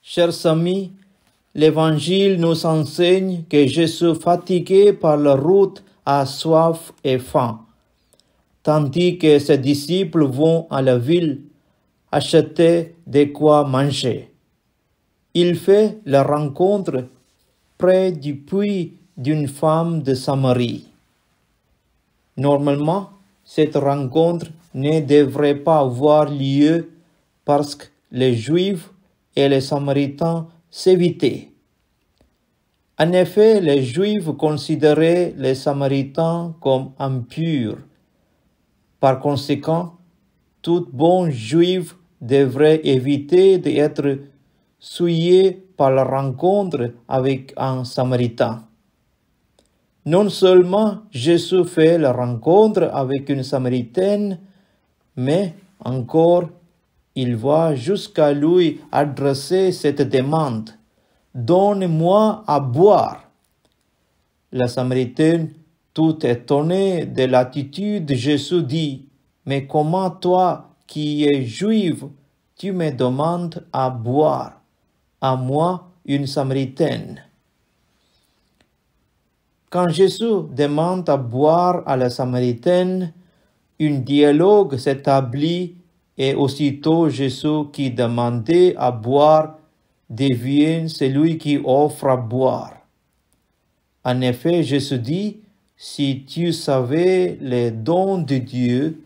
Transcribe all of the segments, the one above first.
Chers amis, l'Évangile nous enseigne que Jésus, fatigué par la route, a soif et faim, tandis que ses disciples vont à la ville acheter de quoi manger. Il fait la rencontre près du puits d'une femme de Samarie. Normalement, cette rencontre ne devrait pas avoir lieu parce que les Juifs et les Samaritains s'évitaient. En effet, les Juifs considéraient les Samaritains comme impurs. Par conséquent, tout bon Juif devrait éviter d'être souillé par la rencontre avec un Samaritain. Non seulement Jésus fait la rencontre avec une Samaritaine, mais encore il va jusqu'à lui adresser cette demande: « Donne-moi à boire ». La Samaritaine, tout étonnée de l'attitude de Jésus, dit: « Mais comment toi, qui es juive, tu me demandes à boire, à moi, une Samaritaine ?» Quand Jésus demande à boire à la Samaritaine, un dialogue s'établit et aussitôt Jésus qui demandait à boire devient celui qui offre à boire. En effet, Jésus dit: « Si tu savais les dons de Dieu,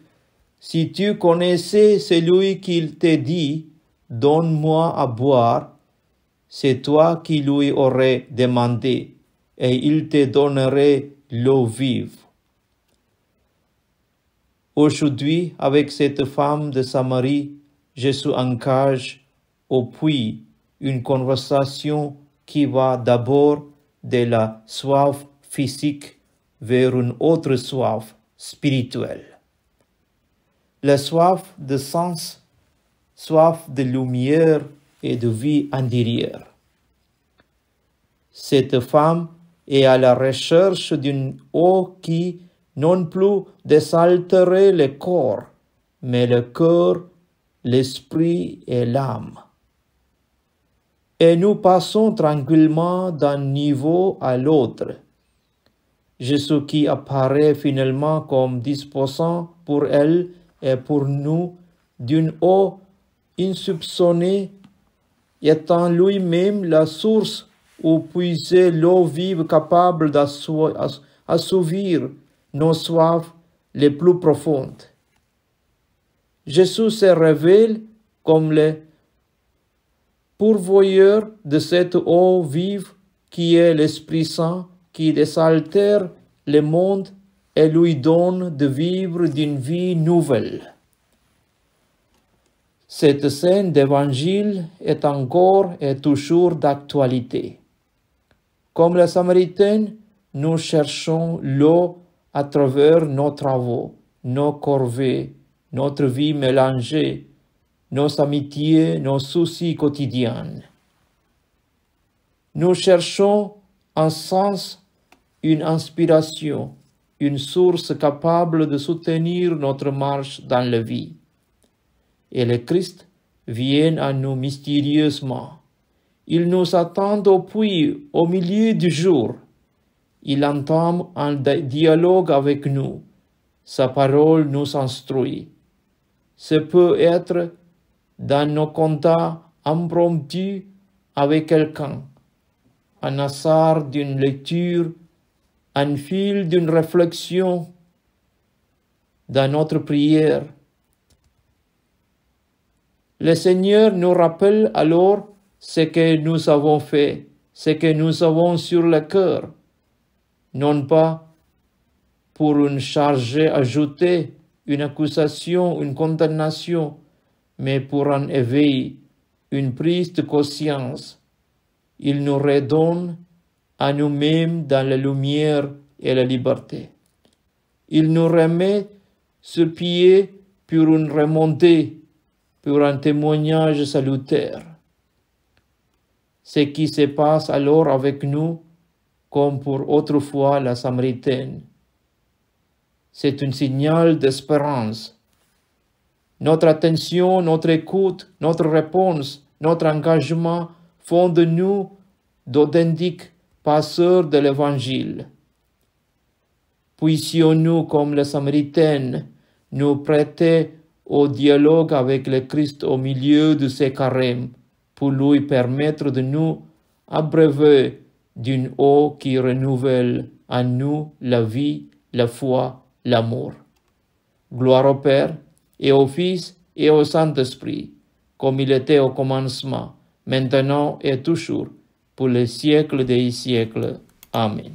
si tu connaissais celui qui te dit « Donne-moi à boire », c'est toi qui lui aurais demandé, et il te donnerait l'eau vive. » Aujourd'hui, avec cette femme de Samarie, Jésus engage au puits une conversation qui va d'abord de la soif physique vers une autre soif spirituelle. La soif de sens, soif de lumière et de vie intérieure. Cette femme est à la recherche d'une eau qui non plus désaltérerait le corps, mais le cœur, l'esprit et l'âme. Et nous passons tranquillement d'un niveau à l'autre. Jésus qui apparaît finalement comme disposant pour elle et pour nous d'une eau insoupçonnée, étant lui-même la source où puiser l'eau vive capable d'assouvir nos soifs les plus profondes. Jésus se révèle comme le pourvoyeur de cette eau vive qui est l'Esprit Saint qui désaltère le monde et lui donne de vivre d'une vie nouvelle. Cette scène d'évangile est encore et toujours d'actualité. Comme la Samaritaine, nous cherchons l'eau à travers nos travaux, nos corvées, notre vie mélangée, nos amitiés, nos soucis quotidiens. Nous cherchons un sens, une inspiration, une source capable de soutenir notre marche dans la vie. Et le Christ vient à nous mystérieusement. Il nous attend au puits au milieu du jour. Il entame un dialogue avec nous. Sa parole nous instruit. Ce peut être dans nos contacts impromptus avec quelqu'un, un hasard d'une lecture, un fil d'une réflexion, dans notre prière. Le Seigneur nous rappelle alors ce que nous avons fait, ce que nous avons sur le cœur, non pas pour une charge ajoutée, une accusation, une condamnation, mais pour un éveil, une prise de conscience. Il nous redonne à nous-mêmes dans la lumière et la liberté. Il nous remet sur pied pour une remontée, pour un témoignage salutaire. Ce qui se passe alors avec nous, comme pour autrefois la Samaritaine, c'est un signal d'espérance. Notre attention, notre écoute, notre réponse, notre engagement font de nous d'authentiques passeurs de l'Évangile. Puissions-nous, comme la Samaritaine, nous prêter au dialogue avec le Christ au milieu de ces carèmes, pour lui permettre de nous abreuver d'une eau qui renouvelle en nous la vie, la foi, l'amour. Gloire au Père, et au Fils, et au Saint-Esprit, comme il était au commencement, maintenant et toujours, pour les siècles des siècles. Amen.